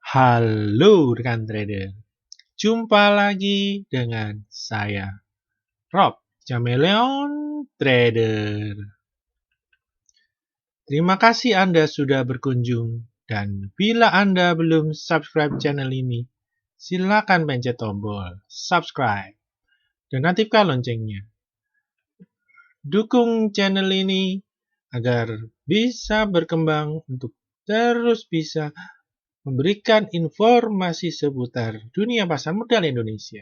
Halo rekan trader, jumpa lagi dengan saya, Rob Chameleon Trader. Terima kasih Anda sudah berkunjung, dan bila Anda belum subscribe channel ini, silakan pencet tombol subscribe dan aktifkan loncengnya. Dukung channel ini agar bisa berkembang untuk terus bisa memberikan informasi seputar dunia pasar modal Indonesia.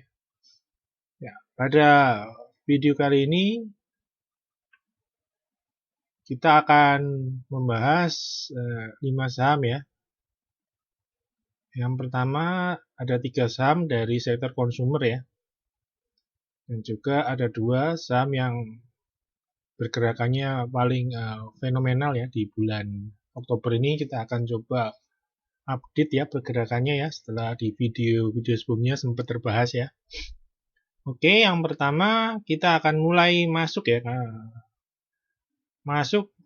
Ya, pada video kali ini kita akan membahas 5 saham ya. Yang pertama ada 3 saham dari sektor konsumer ya. Dan juga ada 2 saham yang bergerakannya paling fenomenal ya di bulan Oktober ini. Kita akan coba update ya pergerakannya ya setelah di video-video sebelumnya sempat terbahas ya. Oke, yang pertama kita akan mulai masuk ya.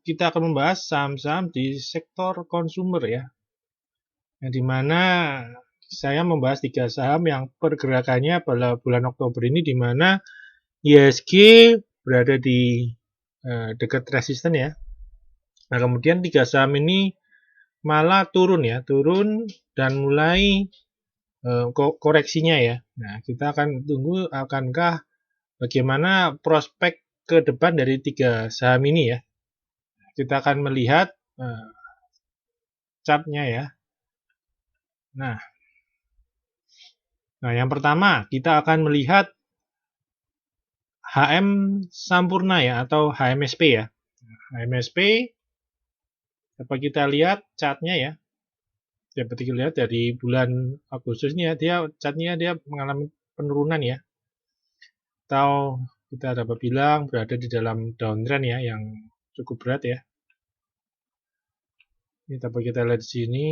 Kita akan membahas saham-saham di sektor konsumer ya. Yang dimana saya membahas 3 saham yang pergerakannya pada bulan Oktober ini di mana IHSG berada di dekat resisten ya. Nah, kemudian 3 saham ini malah turun ya, turun dan mulai koreksinya ya. Nah, kita akan tunggu akankah bagaimana prospek ke depan dari 3 saham ini ya. Kita akan melihat chartnya ya. Nah, yang pertama kita akan melihat HM Sampurna ya atau HMSP ya. HMSP dapat kita lihat chartnya ya. Dapat kita lihat dari bulan Agustus ini ya, chartnya dia mengalami penurunan ya. Atau kita dapat bilang berada di dalam downtrend ya yang cukup berat ya. Ini dapat kita lihat di sini.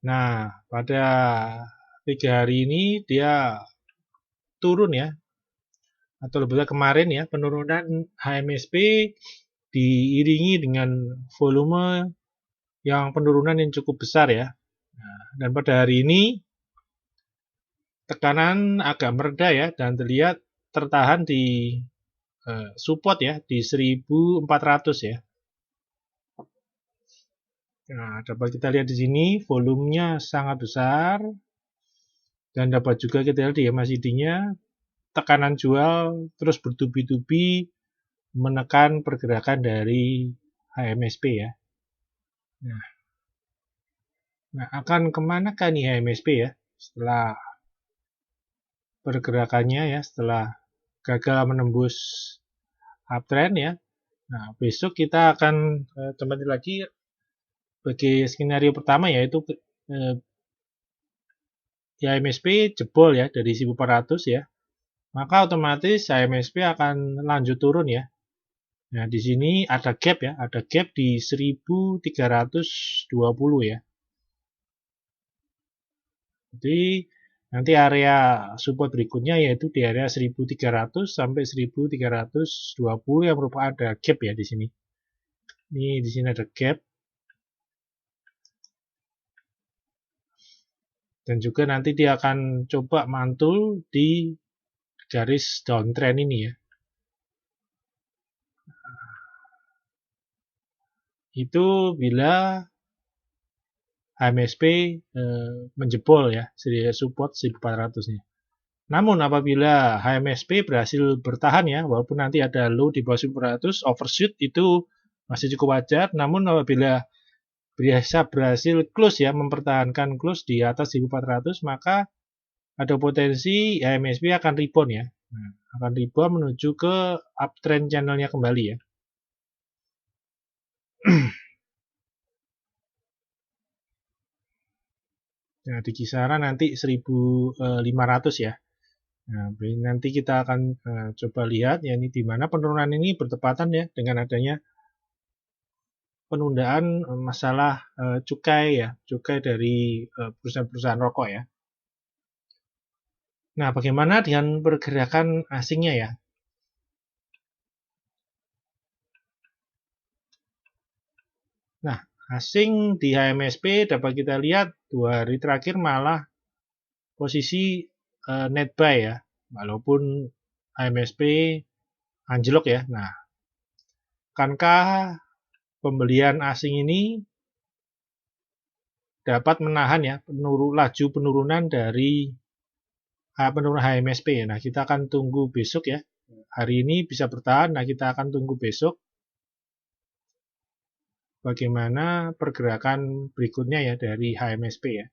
Nah, pada 3 hari ini dia turun ya, atau lebih kemarin ya, penurunan HMSP diiringi dengan volume yang penurunan yang cukup besar ya. Nah, dan pada hari ini tekanan agak mereda ya dan terlihat tertahan di support ya di 1400 ya. Nah, dapat kita lihat di sini volumenya sangat besar dan dapat juga kita lihat di MACD-nya tekanan jual terus bertubi-tubi menekan pergerakan dari HMSP ya. Nah, akan kemana kan nih HMSP ya setelah pergerakannya ya, setelah gagal menembus uptrend ya. Nah, besok kita akan kembali lagi bagi skenario pertama yaitu HMSP jebol ya dari 1400 ya. Maka otomatis HMSP akan lanjut turun ya. Nah, di sini ada gap ya, ada gap di 1320 ya. Jadi nanti area support berikutnya yaitu di area 1300 sampai 1320 yang merupakan ada gap ya di sini. Ini di sini ada gap. Dan juga nanti dia akan coba mantul di garis downtrend ini ya. Itu bila HMSP menjebol ya, support 1400-nya. Namun apabila HMSP berhasil bertahan ya, walaupun nanti ada low di bawah 1400, overshoot itu masih cukup wajar. Namun apabila biasa berhasil close ya, mempertahankan close di atas 1400, maka ada potensi HMSP akan rebound ya. Nah, akan rebound menuju ke uptrend channelnya kembali ya. Nah, di kisaran nanti 1500 ya. Nah, nanti kita akan coba lihat ya ini di mana penurunan ini bertepatan ya dengan adanya penundaan masalah cukai ya, cukai dari perusahaan-perusahaan rokok ya. Nah, bagaimana dengan pergerakan asingnya ya? Nah, asing di HMSP dapat kita lihat 2 hari terakhir malah posisi net buy ya, walaupun HMSP anjlok ya. Nah, akankah pembelian asing ini dapat menahan ya laju penurunan dari penurunan HMSP. Nah, kita akan tunggu besok ya. Hari ini bisa bertahan, nah kita akan tunggu besok bagaimana pergerakan berikutnya ya dari HMSP ya.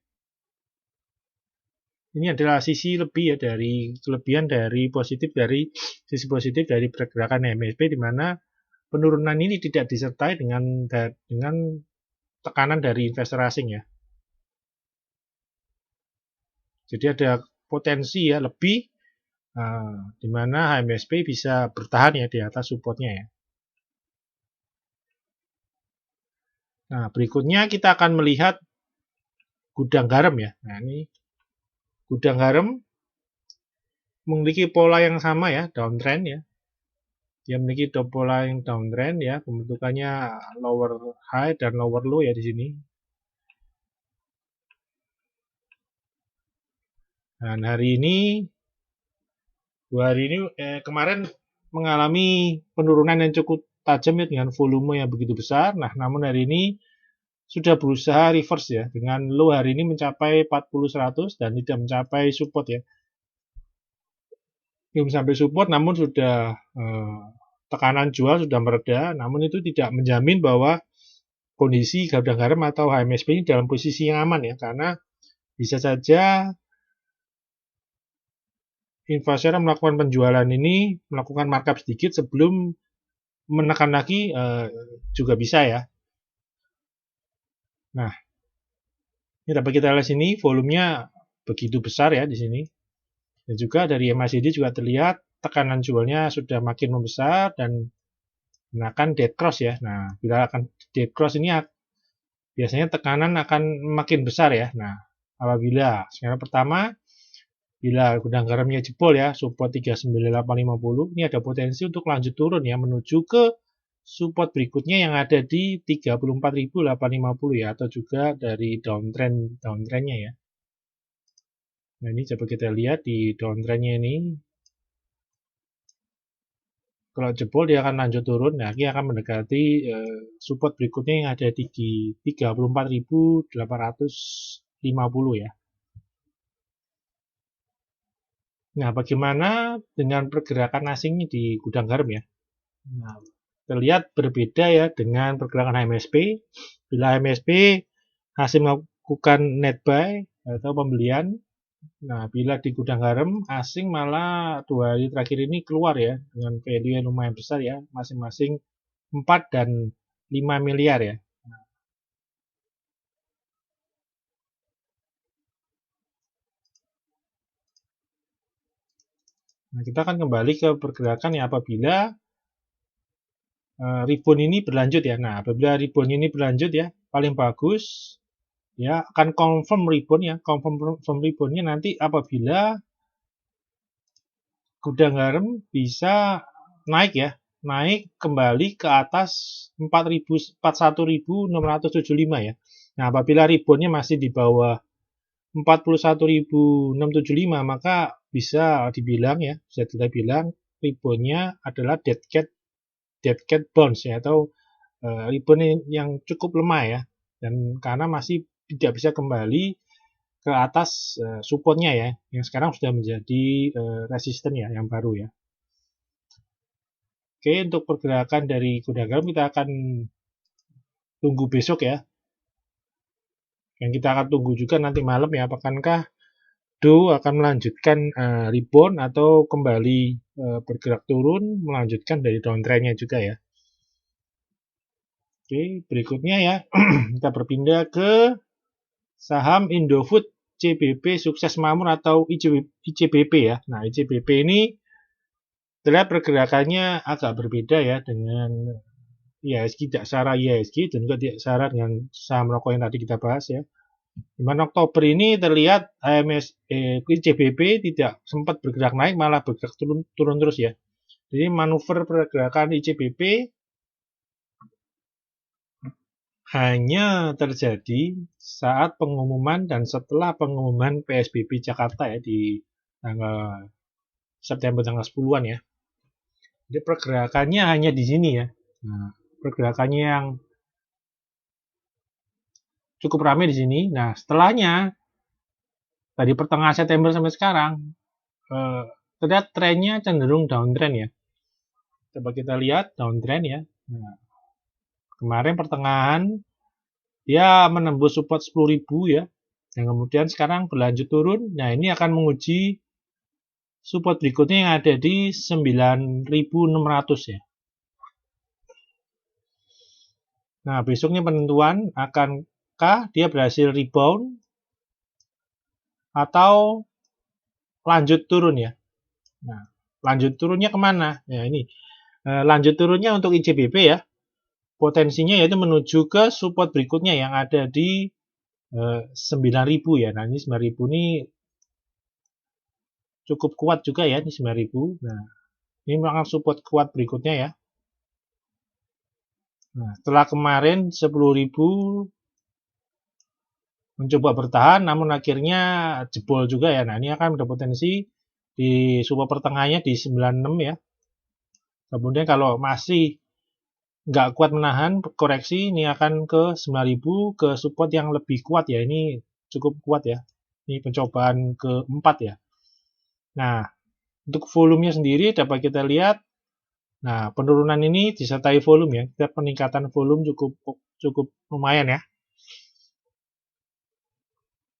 Ini adalah sisi lebih ya dari kelebihan dari sisi positif dari pergerakan HMSP, di mana penurunan ini tidak disertai dengan tekanan dari investor asing ya. Jadi ada potensi ya lebih di mana HMSP bisa bertahan ya di atas supportnya ya. Nah, berikutnya kita akan melihat gudang garam ya. Nah, ini gudang garam memiliki pola yang sama ya, downtrend ya. Dia memiliki pola yang downtrend ya, pembentukannya lower high dan lower low ya di sini. Dan hari ini kemarin mengalami penurunan yang cukup tajam ya dengan volume yang begitu besar. Nah, namun hari ini sudah berusaha reverse ya, dengan low hari ini mencapai 40.100 dan tidak mencapai support ya. Belum sampai support, namun sudah tekanan jual sudah mereda, namun itu tidak menjamin bahwa kondisi gudang garam atau HMSP ini dalam posisi yang aman ya, karena bisa saja investor melakukan penjualan ini melakukan markup sedikit sebelum menekan lagi juga bisa ya. Nah, ini dapat kita lihat sini volumenya begitu besar ya di sini. Dan juga dari MACD juga terlihat tekanan jualnya sudah makin membesar dan menakan dead cross ya. Nah, bila akan dead cross ini biasanya tekanan akan makin besar ya. Nah, apabila skenario pertama, bila gudang garamnya jebol ya, support 39850, ini ada potensi untuk lanjut turun ya menuju ke support berikutnya yang ada di 34.850 ya, atau juga dari downtrendnya ya. Nah, ini coba kita lihat di downtrendnya ini. Kalau jebol dia akan lanjut turun, nah ini akan mendekati support berikutnya yang ada di 34.850 ya. Nah, bagaimana dengan pergerakan asing di gudang garam ya? Nah, terlihat berbeda ya dengan pergerakan HMSP. Bila HMSP hasil melakukan net buy atau pembelian, nah bila di gudang garam asing malah 2 hari terakhir ini keluar ya dengan value yang lumayan besar ya, masing-masing 4 dan 5 miliar ya. Nah, kita akan kembali ke pergerakan ya apabila rebound ini berlanjut ya. Nah, apabila rebound ini berlanjut ya, paling bagus ya akan confirm rebound ya. Confirm reboundnya nanti apabila gudang garam bisa naik ya, naik kembali ke atas 41.675 ya. Nah, apabila reboundnya masih di bawah 41.675, maka bisa dibilang ya, bisa kita bilang reboundnya adalah dead cat bounce ya, atau rebound yang cukup lemah ya, dan karena masih tidak bisa kembali ke atas supportnya ya, yang sekarang sudah menjadi resisten ya, yang baru ya. Oke, untuk pergerakan dari gudang garam kita akan tunggu besok ya. Yang kita akan tunggu juga nanti malam ya, apakah Dow akan melanjutkan rebound atau kembali bergerak turun, melanjutkan dari downtrendnya juga ya. Oke, berikutnya ya, kita berpindah ke saham Indofood CBP Sukses Makmur atau ICBP ya. Nah, ICBP ini terlihat pergerakannya agak berbeda ya dengan IHSG, tidak secara IHSG dan juga tidak secara dengan saham rokok yang tadi kita bahas ya. Di mana Oktober ini terlihat ICBP tidak sempat bergerak naik, malah bergerak turun terus ya. Jadi manuver pergerakan ICBP hanya terjadi saat pengumuman dan setelah pengumuman PSBB Jakarta ya di tanggal September tanggal 10-an ya. Jadi pergerakannya hanya di sini ya. Nah, pergerakannya yang cukup ramai di sini. Nah, setelahnya dari pertengahan September sampai sekarang terlihat trennya cenderung downtrend ya. Coba kita lihat downtrend ya. Nah, kemarin pertengahan dia menembus support 10.000 ya. Dan kemudian sekarang berlanjut turun. Nah, ini akan menguji support berikutnya yang ada di 9.600 ya. Nah, besoknya penentuan akankah dia berhasil rebound atau lanjut turun ya. Nah, lanjut turunnya kemana? Ya, ini lanjut turunnya untuk IJBP ya. Potensinya yaitu menuju ke support berikutnya yang ada di 9.000 ya. Nah, ini 9.000 ini cukup kuat juga ya, di 9.000. Nah, ini merupakan support kuat berikutnya ya. Nah, setelah kemarin 10.000 mencoba bertahan, namun akhirnya jebol juga ya. Nah, ini akan ada potensi di support pertengahannya di 96 ya. Kemudian kalau masih nggak kuat menahan koreksi, ini akan ke 9.000 ke support yang lebih kuat ya. Ini cukup kuat ya. Ini pencobaan keempat ya. Nah, untuk volumenya sendiri dapat kita lihat. Nah, penurunan ini disertai volume ya. Kita peningkatan volume cukup lumayan ya.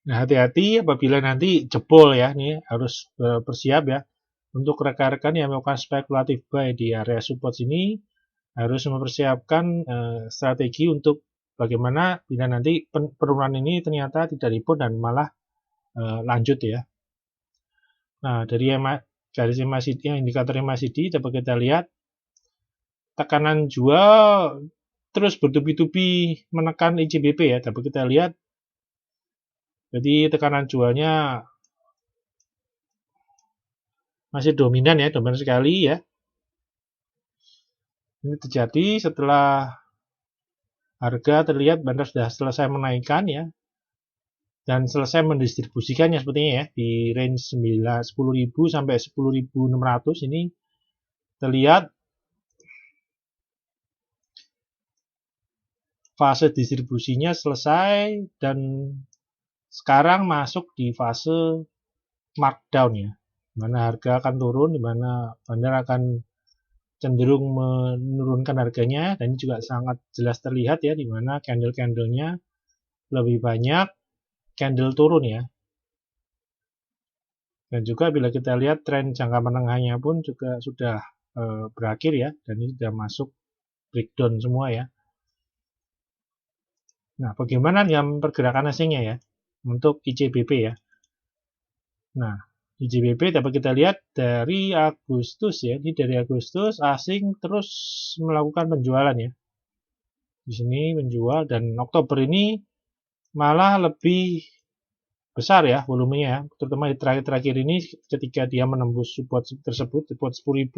Nah, hati-hati apabila nanti jebol ya. Nih harus bersiap ya. Untuk rekan-rekan yang melakukan spekulatif buy di area support sini harus mempersiapkan strategi untuk bagaimana bila nanti penurunan ini ternyata tidak rebound dan malah lanjut ya. Nah, dari indikator MACD dapat kita lihat tekanan jual terus bertubi-tubi menekan IJBP ya, dapat kita lihat. Jadi tekanan jualnya masih dominan ya, dominan sekali ya. Ini terjadi setelah harga terlihat benar sudah selesai menaikkan ya, dan selesai mendistribusikannya sepertinya ya di range 10.000 sampai 10.600 ini terlihat fase distribusinya selesai dan sekarang masuk di fase markdown ya, di mana harga akan turun, di mana bandar akan cenderung menurunkan harganya, dan ini juga sangat jelas terlihat ya, di mana candle-candlenya lebih banyak candle turun ya. Dan juga bila kita lihat tren jangka menengahnya pun juga sudah berakhir ya, dan ini sudah masuk breakdown semua ya. Nah, bagaimana dengan pergerakan asingnya ya untuk IJBP ya. Nah, IJBP dapat kita lihat dari Agustus ya. Ini dari Agustus asing terus melakukan penjualan ya. Di sini menjual, dan Oktober ini malah lebih besar ya volumenya ya, terutama di terakhir-terakhir ini ketika dia menembus support tersebut, support 10.000,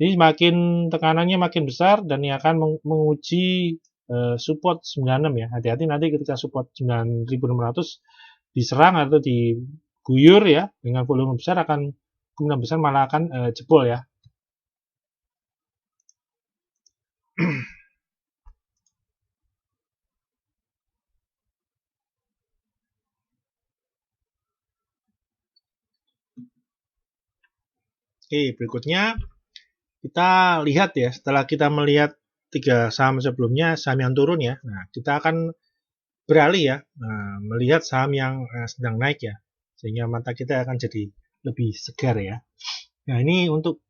ini makin tekanannya makin besar dan ini akan menguji support 96 ya. Hati-hati nanti ketika support 9.600 diserang atau diguyur ya dengan volume besar, akan kemungkinan besar malah akan jebol ya. Oke, berikutnya kita lihat ya, setelah kita melihat 3 saham sebelumnya, saham yang turun ya. Nah, kita akan beralih ya, melihat saham yang sedang naik ya, sehingga mata kita akan jadi lebih segar ya. Nah, ini untuk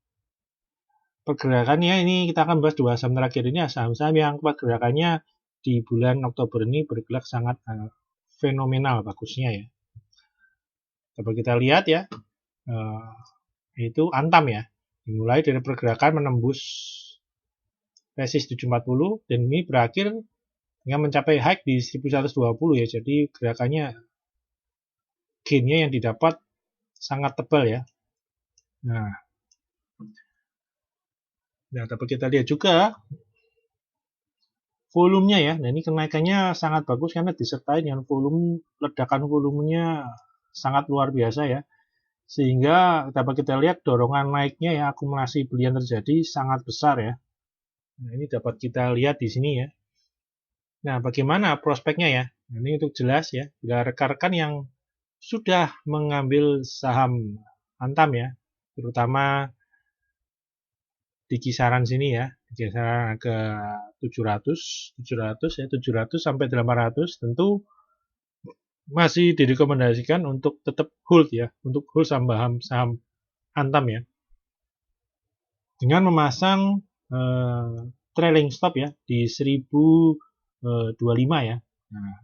pergerakannya, ini kita akan bahas dua saham terakhir ini, saham-saham yang pergerakannya di bulan Oktober ini bergerak sangat fenomenal bagusnya ya. Coba kita lihat ya, itu Antam ya, dimulai dari pergerakan menembus resist 740 dan ini berakhir dengan mencapai high di 1120 ya. Jadi gerakannya gainnya yang didapat sangat tebal ya. Nah, dapat kita lihat juga volumenya ya. Nah, ini kenaikannya sangat bagus karena disertai dengan ledakan volumenya sangat luar biasa ya. Sehingga dapat kita lihat dorongan naiknya ya, akumulasi beli yang terjadi sangat besar ya. Nah, ini dapat kita lihat di sini ya. Nah, bagaimana prospeknya ya? Nah, ini untuk jelas ya, bila rekan-rekan yang sudah mengambil saham Antam ya, terutama di kisaran sini ya, di kisaran ke 700 sampai 800, tentu masih direkomendasikan untuk tetap hold ya, untuk hold saham Antam ya, dengan memasang trailing stop ya di 1025 ya. Nah,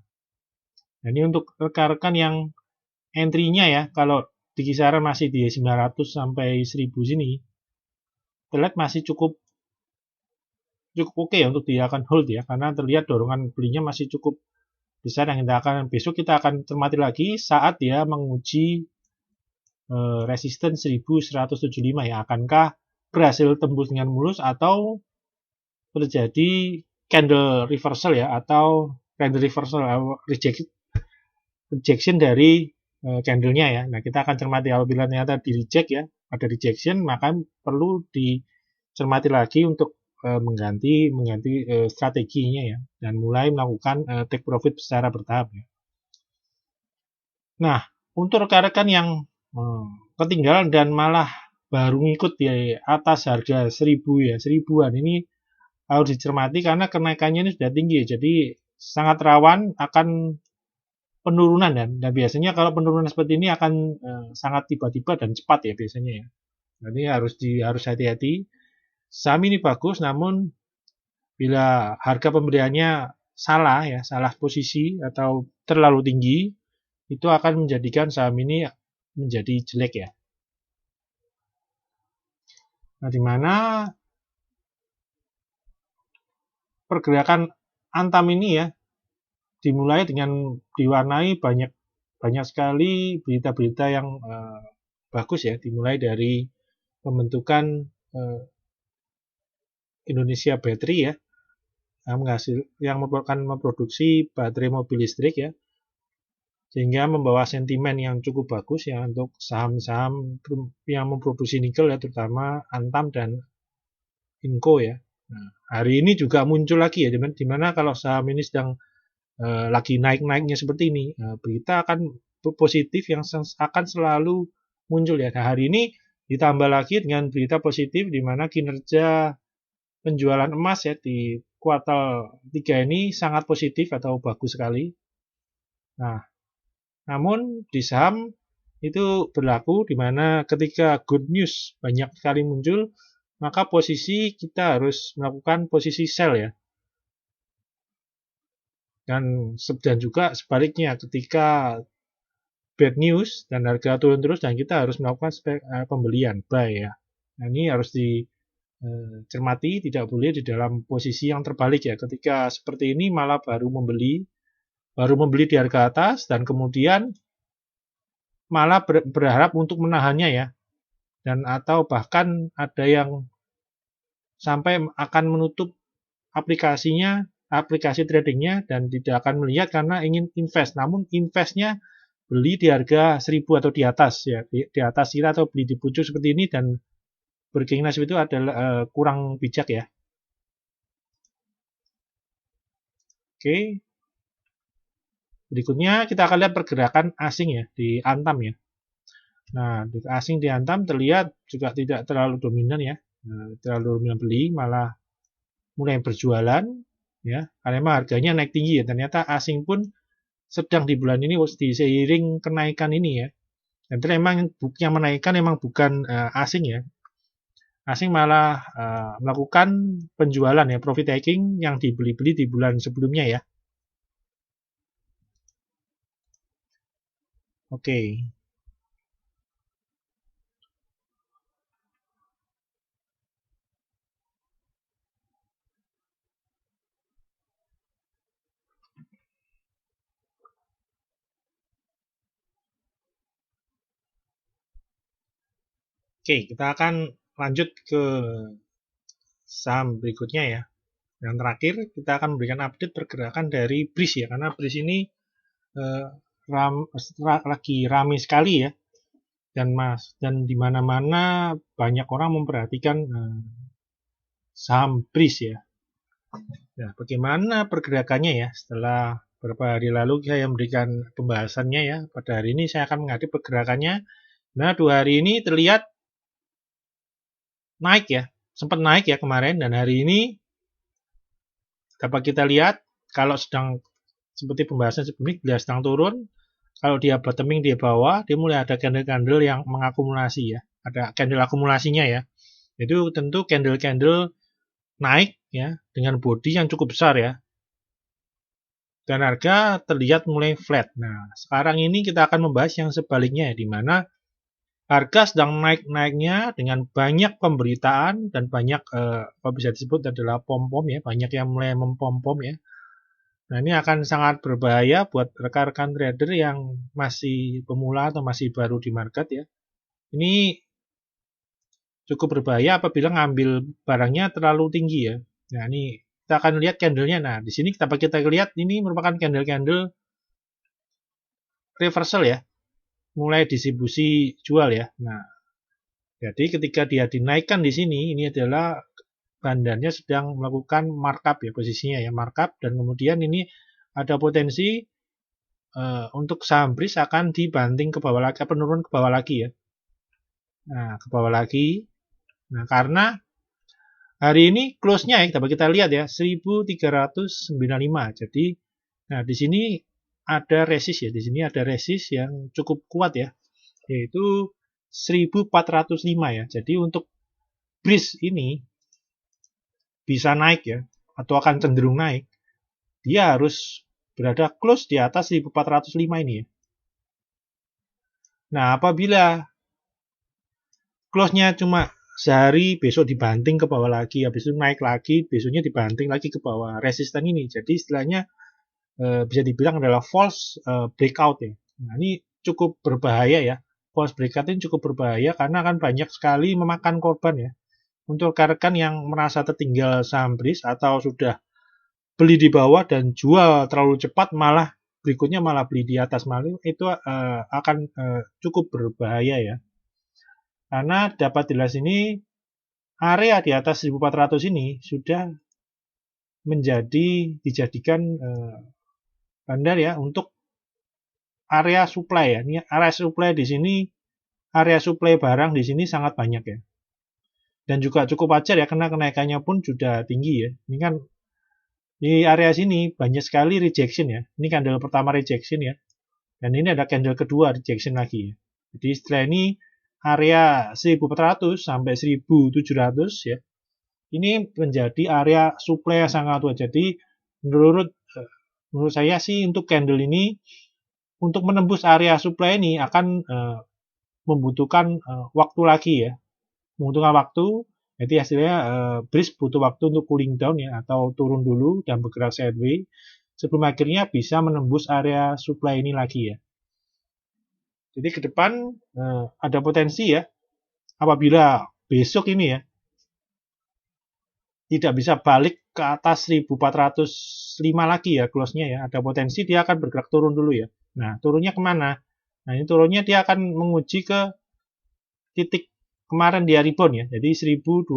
ini untuk rekan-rekan yang entry-nya ya, kalau di kisaran masih di 900 sampai 1000 sini, terlihat masih cukup oke ya untuk dia akan hold ya, karena terlihat dorongan belinya masih cukup besar yang besok kita akan cermati lagi saat dia menguji resisten 1175 ya. Akankah berhasil tembus dengan mulus atau terjadi candle reversal ya, atau candle reversal rejection dari candlenya ya. Nah, kita akan cermati apabila ternyata di reject ya, ada rejection, maka perlu dicermati lagi untuk mengganti strateginya ya, dan mulai melakukan take profit secara bertahap ya. Nah, untuk rekan-rekan yang ketinggalan dan malah baru ngikut di atas harga 1000 ya, 1000-an, ini harus dicermati karena kenaikannya ini sudah tinggi ya, jadi sangat rawan akan penurunan dan biasanya kalau penurunan seperti ini akan sangat tiba-tiba dan cepat ya biasanya ya. Jadi harus hati-hati. Saham ini bagus, namun bila harga pembeliannya salah ya, salah posisi atau terlalu tinggi, itu akan menjadikan saham ini menjadi jelek ya. Nah, di mana pergerakan Antam ini ya dimulai dengan diwarnai banyak sekali berita-berita yang bagus ya, dimulai dari pembentukan Indonesia Battery ya, yang memproduksi baterai mobil listrik ya, sehingga membawa sentimen yang cukup bagus ya untuk saham-saham yang memproduksi nikel ya, terutama Antam dan Inco ya. Nah, hari ini juga muncul lagi ya, dimana kalau saham ini sedang lagi naik-naiknya seperti ini, berita akan positif yang akan selalu muncul ya. Nah, hari ini ditambah lagi dengan berita positif di mana kinerja penjualan emas ya di kuartal 3 ini sangat positif atau bagus sekali. Nah, namun di saham itu berlaku di mana ketika good news banyak sekali muncul, maka posisi kita harus melakukan posisi sell ya. Dan juga sebaliknya ketika bad news dan harga turun terus dan kita harus melakukan pembelian buy ya. Nah, ini harus dicermati, tidak boleh di dalam posisi yang terbalik ya. Ketika seperti ini malah baru membeli di harga atas dan kemudian malah berharap untuk menahannya ya. Dan atau bahkan ada yang sampai akan menutup aplikasi tradingnya dan tidak akan melihat karena ingin invest. Namun investnya beli di harga 1000 atau di atas ya, di atas kira atau beli di pucuk seperti ini dan bergaining nasib itu adalah kurang bijak ya. Oke. Berikutnya kita akan lihat pergerakan asing ya di Antam ya. Nah, asing di Antam terlihat juga tidak terlalu dominan ya. Terlalu dominan beli, malah mulai berjualan ya. Karena memang harganya naik tinggi ya. Ternyata asing pun sedang di bulan ini seiring kenaikan ini ya. Dan memang yang menaikkan memang bukan asing ya. Asing malah melakukan penjualan ya, profit taking yang dibeli-beli di bulan sebelumnya ya. Oke. Oke, kita akan lanjut ke saham berikutnya ya. Yang terakhir kita akan memberikan update pergerakan dari BRIS ya, karena BRIS ini lagi ramai sekali ya, dan di mana-mana banyak orang memperhatikan saham BRIS ya. Nah, bagaimana pergerakannya ya? Setelah beberapa hari lalu saya memberikan pembahasannya ya, pada hari ini saya akan mengupdate pergerakannya. Nah, 2 hari ini terlihat naik ya, sempat naik ya kemarin, dan hari ini dapat kita lihat kalau sedang seperti pembahasan sebelumnya, dia sedang turun. Kalau dia bottoming di bawah, dia mulai ada candle-candle yang mengakumulasi ya, ada candle akumulasinya ya. Itu tentu candle-candle naik ya dengan body yang cukup besar ya. Dan harga terlihat mulai flat. Nah, sekarang ini kita akan membahas yang sebaliknya ya, di mana harga sedang naik-naiknya dengan banyak pemberitaan dan banyak apa bisa disebut adalah pom-pom ya, banyak yang mulai mempom-pom ya. Nah, ini akan sangat berbahaya buat rekan-rekan trader yang masih pemula atau masih baru di market ya. Ini cukup berbahaya apabila ngambil barangnya terlalu tinggi ya. Nah, ini kita akan lihat candle-nya. Nah, di sini kita lihat ini merupakan candle-candle reversal ya. Mulai distribusi jual ya. Nah, jadi ketika dia dinaikkan di sini, ini adalah bandarnya sedang melakukan markup ya, posisinya ya, markup, dan kemudian ini ada potensi untuk saham BRIS akan dibanting ke bawah lagi, penurun ke bawah lagi ya. Nah, ke bawah lagi. Nah, karena hari ini close-nya ya, dapat kita lihat ya, 1395. Jadi, nah di sini ada resist ya, di sini ada resist yang cukup kuat ya, yaitu 1405 ya. Jadi untuk BRIS ini bisa naik ya, atau akan cenderung naik, dia harus berada close di atas 1405 ini ya. Nah, apabila close-nya cuma sehari, besok dibanting ke bawah lagi, habis itu naik lagi, besoknya dibanting lagi ke bawah resisten ini. Jadi istilahnya bisa dibilang adalah false breakout ya. Nah, ini cukup berbahaya ya. False breakout ini cukup berbahaya karena akan banyak sekali memakan korban ya. Untuk rekan-rekan yang merasa tertinggal saham BRIS atau sudah beli di bawah dan jual terlalu cepat, malah berikutnya malah beli di atas malah, itu akan cukup berbahaya ya. Karena dapat jelas ini area di atas 1400 ini sudah dijadikan bandar ya untuk area supply ya. Ini area supply di sini, area supply barang di sini sangat banyak ya. Dan juga cukup wajar ya karena kenaikannya pun sudah tinggi ya. Ini kan di area sini banyak sekali rejection ya. Ini candle pertama rejection ya. Dan ini ada candle kedua rejection lagi ya. Jadi setelah ini area 1400 sampai 1700 ya. Ini menjadi area supply yang sangat kuat. Jadi menurut saya sih untuk candle ini untuk menembus area supply ini akan membutuhkan waktu lagi ya. Membutuhkan waktu, jadi hasilnya BRIS butuh waktu untuk cooling down ya, atau turun dulu dan bergerak sideways sebelum akhirnya bisa menembus area supply ini lagi ya. Jadi ke depan ada potensi ya, apabila besok ini ya tidak bisa balik ke atas 1405 lagi ya close-nya ya, ada potensi dia akan bergerak turun dulu ya. Nah, turunnya kemana? Nah, ini turunnya dia akan menguji ke titik kemarin dia rebound ya, jadi 1220,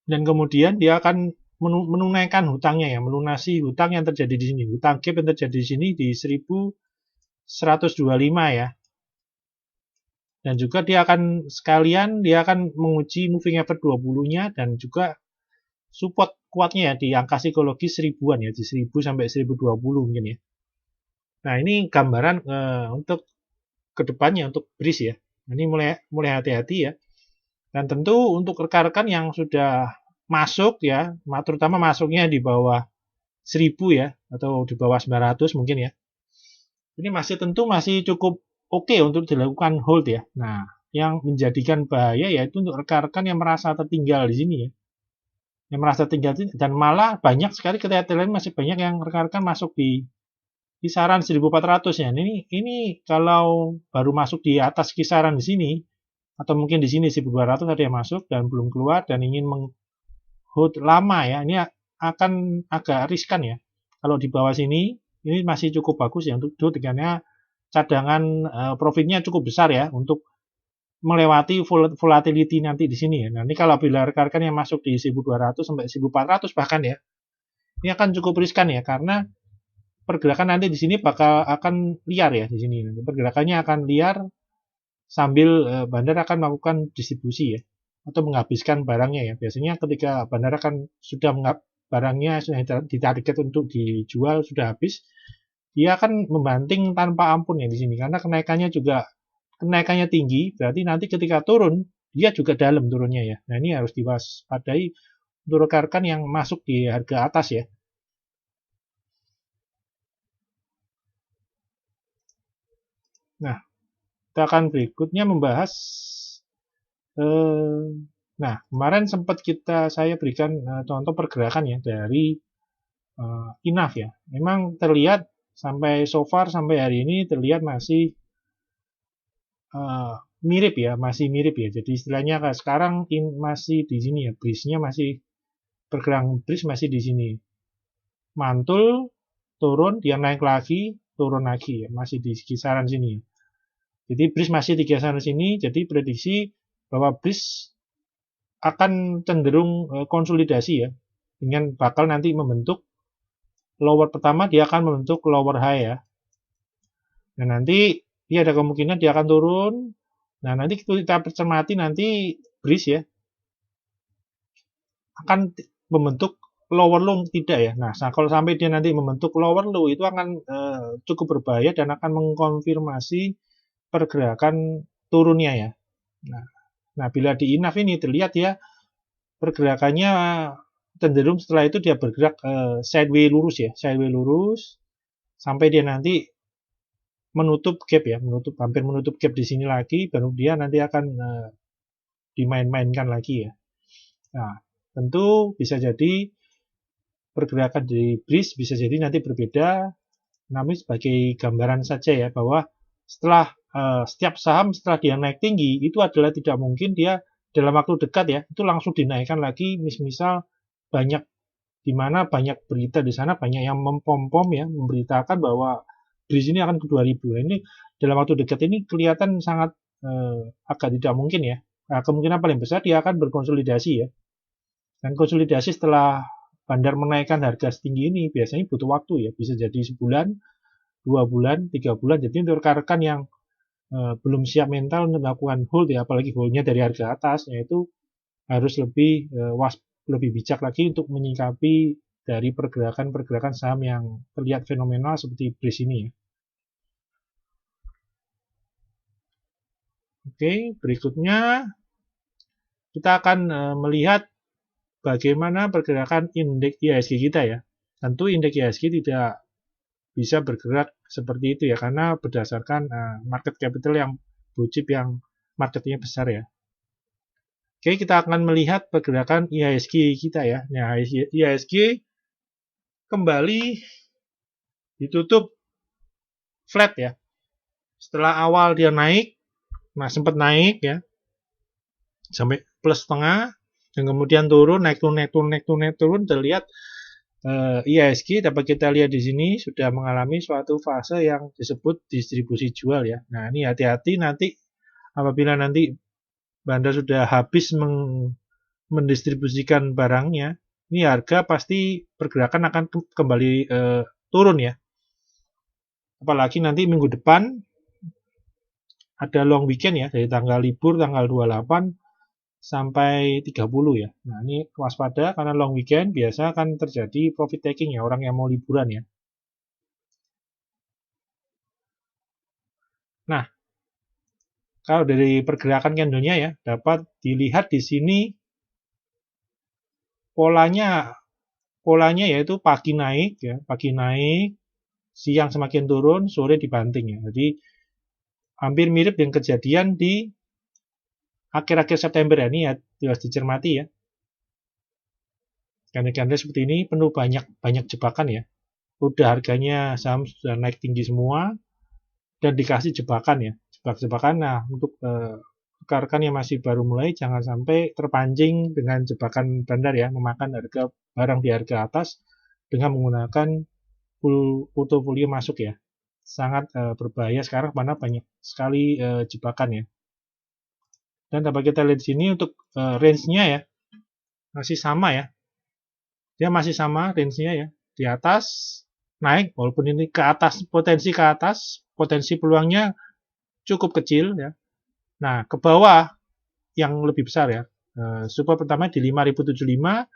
dan kemudian dia akan menunaikan hutangnya ya, melunasi hutang yang terjadi di sini, hutang gap yang terjadi di sini di 1125 ya. Dan juga dia akan menguji moving average 20-nya dan juga support kuatnya ya di angka psikologis 1000-an ya, di 1000 sampai 1020 mungkin ya. Nah, ini gambaran untuk kedepannya untuk BRIS ya. Ini mulai hati-hati ya. Dan tentu untuk rekan-rekan yang sudah masuk ya, terutama masuknya di bawah 1000 ya, atau di bawah 900 mungkin ya. Ini masih cukup oke untuk dilakukan hold ya. Nah, yang menjadikan bahaya yaitu untuk rekan-rekan yang merasa tertinggal di sini ya. Yang merasa tertinggal dan malah banyak sekali kita lihat masih banyak yang rekan-rekan masuk di kisaran 1400 ya. Ini kalau baru masuk di atas kisaran di sini atau mungkin di sini 1200 ada yang masuk dan belum keluar dan ingin hold lama ya. Ini akan agak riskan ya. Kalau di bawah sini ini masih cukup bagus ya untuk hold karena cadangan profitnya cukup besar ya untuk melewati volatility nanti di sini ya. Nah, ini kalau bila rekan-rekan yang masuk di 1200 sampai 1400 bahkan ya, ini akan cukup riskan ya karena pergerakan nanti di sini akan liar ya di sini. Pergerakannya akan liar sambil bandar akan melakukan distribusi ya atau menghabiskan barangnya ya. Biasanya ketika bandar akan sudah barangnya sudah ditarget untuk dijual sudah habis, dia akan membanting tanpa ampun ya di sini karena kenaikannya tinggi, berarti nanti ketika turun, dia juga dalam turunnya ya. Nah, ini harus diwaspadai untuk rekan-rekan yang masuk di harga atas ya. Nah, kita akan berikutnya membahas nah, kemarin sempat saya berikan contoh pergerakan ya dari INAF ya. Memang terlihat sampai so far sampai hari ini terlihat masih mirip ya, masih mirip ya. Jadi istilahnya sekarang masih di sini ya, bridge-nya masih pergerakan bridge masih di sini. Mantul, turun, dia naik lagi, turun lagi ya, masih di kisaran sini ya. Jadi bridge masih di kisaran sini, jadi prediksi bahwa bridge akan cenderung konsolidasi ya, dengan bakal nanti membentuk lower pertama dia akan membentuk lower high ya. Nah, nanti dia ada kemungkinan dia akan turun. Nah, nanti kita cermati nanti bridge ya akan membentuk lower low tidak ya. Nah, kalau sampai dia nanti membentuk lower low itu akan cukup berbahaya dan akan mengkonfirmasi pergerakan turunnya ya. Nah, bila di INAF ini terlihat ya pergerakannya cenderung setelah itu dia bergerak sideways lurus ya, sideways lurus sampai dia nanti menutup gap ya, hampir menutup gap di sini lagi, baru dia nanti akan dimain-mainkan lagi ya. Nah, tentu bisa jadi pergerakan di bridge bisa jadi nanti berbeda, namun sebagai gambaran saja ya bahwa setelah setiap saham setelah dia naik tinggi itu adalah tidak mungkin dia dalam waktu dekat ya itu langsung dinaikkan lagi. Misal banyak di mana banyak berita di sana banyak yang mempom-pom ya memberitakan bahwa bridge ini akan ke 2000. Nah, ini dalam waktu dekat ini kelihatan sangat agak tidak mungkin ya. Nah, kemungkinan paling besar dia akan berkonsolidasi ya. Dan konsolidasi setelah bandar menaikkan harga setinggi ini biasanya butuh waktu ya, bisa jadi sebulan, 2 bulan, 3 bulan. Jadi untuk rekan-rekan yang belum siap mental untuk melakukan hold ya, apalagi holdnya dari harga atas, yaitu harus lebih bijak lagi untuk menyikapi dari pergerakan saham yang terlihat fenomenal seperti bridge ini ya. Oke, berikutnya kita akan melihat bagaimana pergerakan indeks IHSG kita ya. Tentu indeks IHSG tidak bisa bergerak seperti itu ya karena berdasarkan market capital yang blue chip yang marketnya besar ya. Oke, kita akan melihat pergerakan IHSG kita ya. Nah, IHSG kembali ditutup flat ya. Setelah awal dia naik, nah sempat naik ya, sampai plus setengah, dan kemudian turun, naik turun, terlihat IHSG dapat kita lihat di sini sudah mengalami suatu fase yang disebut distribusi jual ya. Nah, ini hati-hati nanti apabila nanti bandar sudah habis mendistribusikan barangnya, ini harga pasti pergerakan akan kembali turun ya. Apalagi nanti minggu depan ada long weekend ya, dari tanggal libur tanggal 28 sampai 30 ya. Nah, ini waspada karena long weekend biasa akan terjadi profit taking ya, orang yang mau liburan ya. Nah, kalau dari pergerakan candlenya ya, dapat dilihat di sini polanya yaitu pagi naik ya, siang semakin turun, sore dibanting ya. Jadi hampir mirip dengan kejadian di akhir-akhir September ya, ini ya harus dicermati ya. Candle-candle seperti ini penuh banyak jebakan ya. Udah harganya saham sudah naik tinggi semua dan dikasih jebakan ya, jebakan. Nah, untuk rekan-rekan yang masih baru mulai jangan sampai terpancing dengan jebakan bandar ya, memakan harga barang di harga atas dengan menggunakan full portofolio masuk ya. Sangat berbahaya sekarang karena banyak sekali jebakan ya. Dan dapat kita lihat di sini untuk range-nya ya, masih sama ya. Dia masih sama range-nya ya. Di atas naik, walaupun ini ke atas, potensi peluangnya cukup kecil ya. Nah, ke bawah yang lebih besar ya. Support pertama di 5075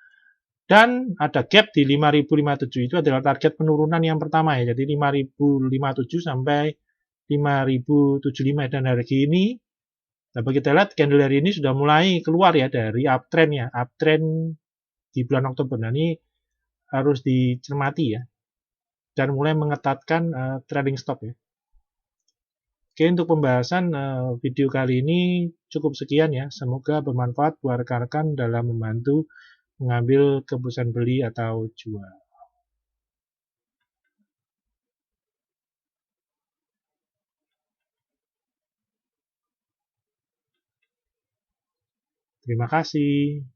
dan ada gap di 5057 itu adalah target penurunan yang pertama ya. Jadi 5057 sampai 5075 dan hari ini dapat kita lihat candle hari ini sudah mulai keluar ya dari uptrend ya. Uptrend di bulan Oktober. Nah, ini harus dicermati ya dan mulai mengetatkan trading stop ya. Oke, untuk pembahasan video kali ini cukup sekian ya. Semoga bermanfaat buat rekan-rekan dalam membantu mengambil keputusan beli atau jual. Terima kasih.